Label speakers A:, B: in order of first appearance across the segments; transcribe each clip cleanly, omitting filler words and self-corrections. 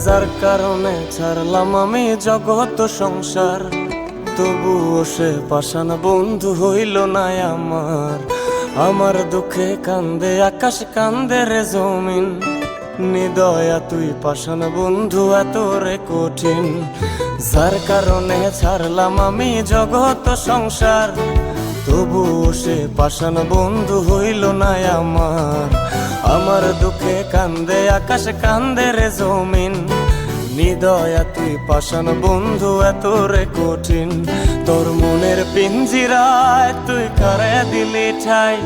A: যার কারণে ছাড়লাম আমি জগৎ সংসার, তবুও সে পাষাণ বন্ধু হইল না আমার। আমার দুঃখে কান্দে আকাশ, কান্দে রে জমিন, নিদয়া তুই পাষাণ বন্ধু এত রে কঠিন। যার কারণে ছাড়লাম আমি জগৎ সংসার, তবুও সে পাষাণ বন্ধু হইল না আমার। আমার দুঃখে কান্দে আকাশ, কান্দে রে জমিন, নিদয়া তুই পাষাণ বন্ধু এত রে কঠিন। তোর মনের পিঞ্জিরায় তুই কারে দিলি ঠাই,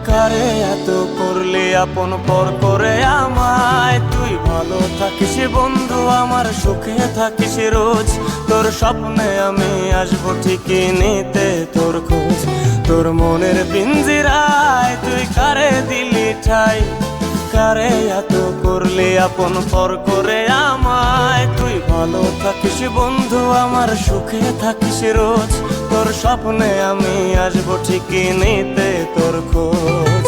A: কারে এত করলি আপন পর করে আমায়। তুই ভালো থাকিস বন্ধু আমার, সুখে থাকিস রোজ, তোর স্বপ্নে আমি আসবো ঠিকই নিতে তোর খোঁজ। তোর মনের পিঞ্জিরায় তুই কারে দিলি ঠাই, কারে এত করলি আপন পর করে আমায়। তুই ভালো থাকিস বন্ধু আমার, সুখে থাকিস রোজ, তোর স্বপ্নে আমি আসবো ঠিকই নিতে তোর খোঁজ।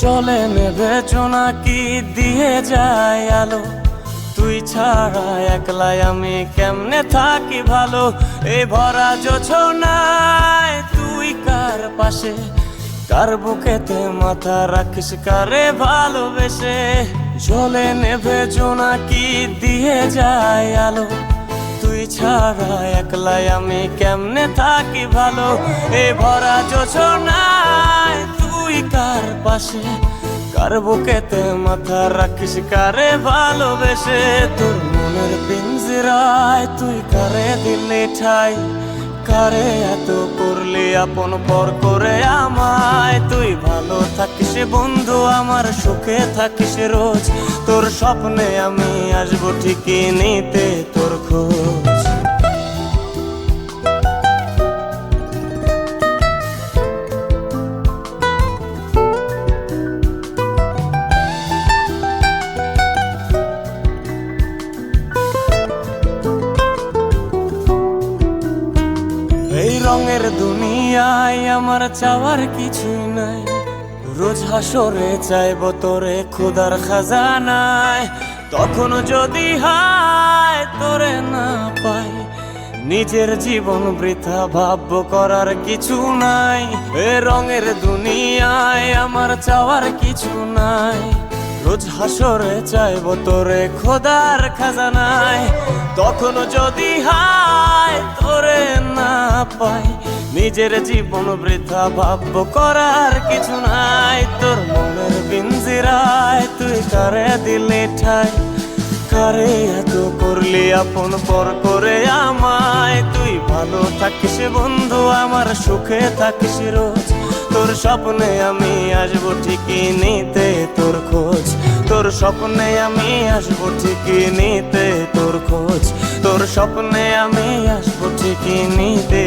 A: জলে নেভে জোনাকি দিয়ে যায় আলো, তুই ছাড়া একলাই আমি কেমনে থাকি ভালো। এই ভরা জোছনায় তুই কার পাশে, কার বুকেতে মাথা রাখিস কারে ভালোবেসে। জলে নেভে জোনাকি দিয়ে যায় আলো, তুই ছাড়া একলাই আমি কেমনে থাকি ভালো। এই ভরা জোছনায় তুই কার পাশে, কার বুকেতে মাথা রাখিস কারে ভালোবেসে। তোর মনের পিঞ্জিরায় তুই কারে দিলি ঠাই, কারে এত করলি আপন পর করে আমায়। তুই ভালো থাকিস বন্ধু আমার, সুখে থাকিস রোজ, তোর স্বপ্নে আমি আসবো ঠিকই নিতে তোর খোঁজ। এই রঙের দুনিয়ায় আমার চাওয়ার কিছুই নাই, রোজ হাসরে চাইব তোরে খোদার খাজানায়। তখন যদি হায় তোরে না পাই, নিজের জীবন বৃথা ভাববো করার কিছু নাই। এ রঙের দুনিয়ায় আমার চাওয়ার কিছু নাই, রোজ হাসরে চাইব তোরে খোদার খাজানায়। তখন যদি হায় তোরে না পাই, নিজের জীবন বৃথা ভাববো করার কিছু নাই। তোর মনের পিঞ্জিরায় তুই কারে দিলি ঠাই, কারে এত করলি আপন পর করে আমায়। তুই ভালো থাকিস বন্ধু আমার, সুখে থাকিস রোজ, তোর স্বপ্নে আমি আসবো ঠিকই নিতে তোর খোঁজ। তোর স্বপ্নে আমি আসবো ঠিকই নিতে তোর খোঁজ, তোর স্বপ্নে আমি আসবো ঠিকই নিতে